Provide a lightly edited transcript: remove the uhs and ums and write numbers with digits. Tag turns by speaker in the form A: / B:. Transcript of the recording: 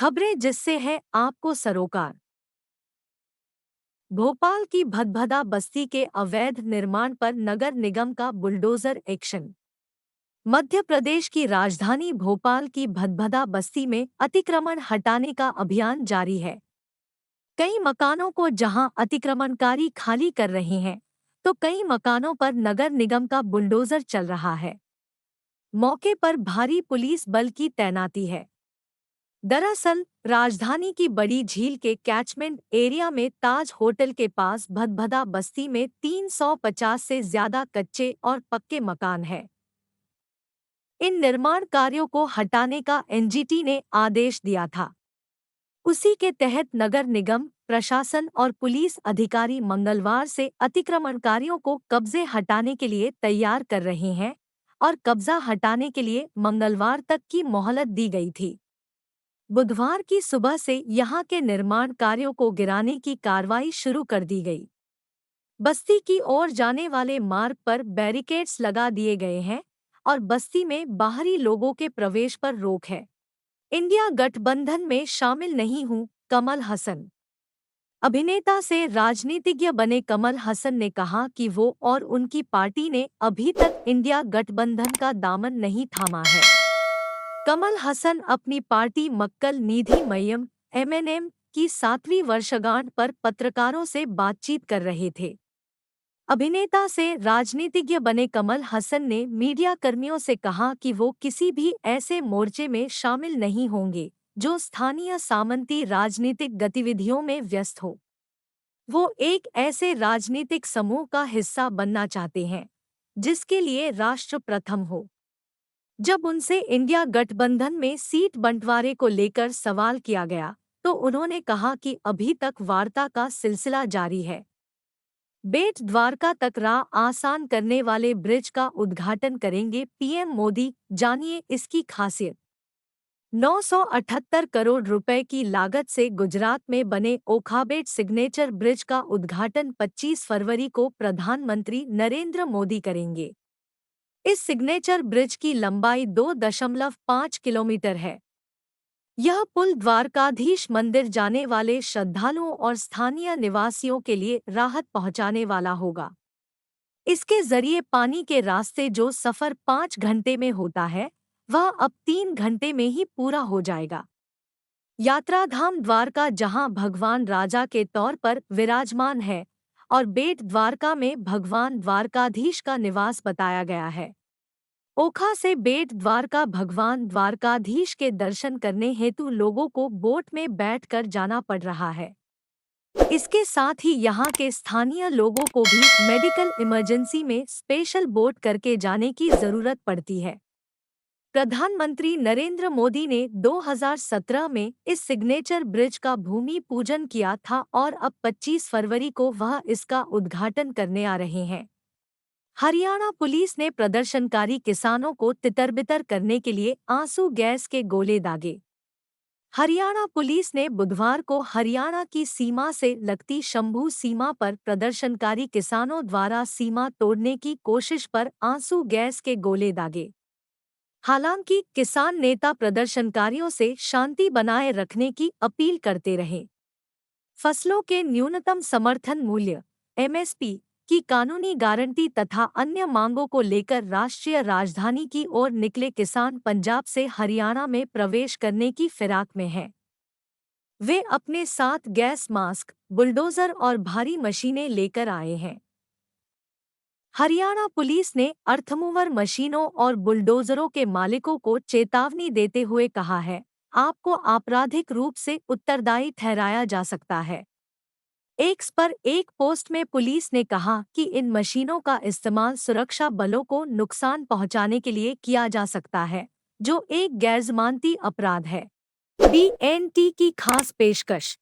A: खबरें जिससे है आपको सरोकार। भोपाल की भदभदा बस्ती के अवैध निर्माण पर नगर निगम का बुलडोजर एक्शन। मध्य प्रदेश की राजधानी भोपाल की भदभदा बस्ती में अतिक्रमण हटाने का अभियान जारी है। कई मकानों को जहां अतिक्रमणकारी खाली कर रहे हैं, तो कई मकानों पर नगर निगम का बुलडोजर चल रहा है। मौके पर भारी पुलिस बल की तैनाती है। दरअसल राजधानी की बड़ी झील के कैचमेंट एरिया में ताज होटल के पास भदभदा बस्ती में 350 से ज्यादा कच्चे और पक्के मकान हैं। इन निर्माण कार्यों को हटाने का एनजीटी ने आदेश दिया था। उसी के तहत नगर निगम, प्रशासन और पुलिस अधिकारी मंगलवार से अतिक्रमणकारियों को कब्जे हटाने के लिए तैयार कर रहे हैं और कब्जा हटाने के लिए मंगलवार तक की मोहलत दी गई थी। बुधवार की सुबह से यहां के निर्माण कार्यों को गिराने की कार्रवाई शुरू कर दी गई। बस्ती की ओर जाने वाले मार्ग पर बैरिकेड्स लगा दिए गए हैं और बस्ती में बाहरी लोगों के प्रवेश पर रोक है। इंडिया गठबंधन में शामिल नहीं हूं, कमल हसन। अभिनेता से राजनीतिज्ञ बने कमल हसन ने कहा कि वो और उनकी पार्टी ने अभी तक इंडिया गठबंधन का दामन नहीं थामा है। कमल हसन अपनी पार्टी मक्कल नीधि मय्यम एमएनएम की 7वीं वर्षगांठ पर पत्रकारों से बातचीत कर रहे थे। अभिनेता से राजनीतिज्ञ बने कमल हसन ने मीडिया कर्मियों से कहा कि वो किसी भी ऐसे मोर्चे में शामिल नहीं होंगे जो स्थानीय सामंती राजनीतिक गतिविधियों में व्यस्त हो। वो एक ऐसे राजनीतिक समूह का हिस्सा बनना चाहते हैं जिसके लिए राष्ट्र प्रथम हो। जब उनसे इंडिया गठबंधन में सीट बंटवारे को लेकर सवाल किया गया, तो उन्होंने कहा कि अभी तक वार्ता का सिलसिला जारी है। बेट द्वारका तक राह आसान करने वाले ब्रिज का उद्घाटन करेंगे पीएम मोदी, जानिए इसकी खासियत। 978 करोड़ रुपए की लागत से गुजरात में बने ओखाबेट सिग्नेचर ब्रिज का उद्घाटन 25 फरवरी को प्रधानमंत्री नरेंद्र मोदी करेंगे। इस सिग्नेचर ब्रिज की लंबाई 2.5 किलोमीटर है। यह पुल द्वारकाधीश मंदिर जाने वाले श्रद्धालुओं और स्थानीय निवासियों के लिए राहत पहुंचाने वाला होगा। इसके जरिए पानी के रास्ते जो सफर 5 घंटे में होता है, वह अब 3 घंटे में ही पूरा हो जाएगा। यात्राधाम द्वारका, जहां भगवान राजा के तौर पर विराजमान है, और बेट द्वारका में भगवान द्वारकाधीश का निवास बताया गया है। ओखा से बेट द्वारका भगवान द्वारकाधीश के दर्शन करने हेतु लोगों को बोट में बैठकर जाना पड़ रहा है। इसके साथ ही यहाँ के स्थानीय लोगों को भी मेडिकल इमरजेंसी में स्पेशल बोट करके जाने की जरूरत पड़ती है। प्रधानमंत्री नरेंद्र मोदी ने 2017 में इस सिग्नेचर ब्रिज का भूमि पूजन किया था और अब 25 फरवरी को वह इसका उद्घाटन करने आ रहे हैं। हरियाणा पुलिस ने प्रदर्शनकारी किसानों को तितर-बितर करने के लिए आंसू गैस के गोले दागे। हरियाणा पुलिस ने बुधवार को हरियाणा की सीमा से लगती शंभू सीमा पर प्रदर्शनकारी किसानों द्वारा सीमा तोड़ने की कोशिश पर आंसू गैस के गोले दागे। हालांकि किसान नेता प्रदर्शनकारियों से शांति बनाए रखने की अपील करते रहे। फसलों के न्यूनतम समर्थन मूल्य (एमएसपी) की कानूनी गारंटी तथा अन्य मांगों को लेकर राष्ट्रीय राजधानी की ओर निकले किसान पंजाब से हरियाणा में प्रवेश करने की फिराक में हैं। वे अपने साथ गैस मास्क, बुलडोजर और भारी मशीनें लेकर आए हैं। हरियाणा पुलिस ने अर्थमूवर मशीनों और बुलडोजरों के मालिकों को चेतावनी देते हुए कहा है, आपको आपराधिक रूप से उत्तरदायी ठहराया जा सकता है। एक्स पर एक पोस्ट में पुलिस ने कहा कि इन मशीनों का इस्तेमाल सुरक्षा बलों को नुकसान पहुंचाने के लिए किया जा सकता है, जो एक गैरजमानती अपराध है। BNT की खास पेशकश।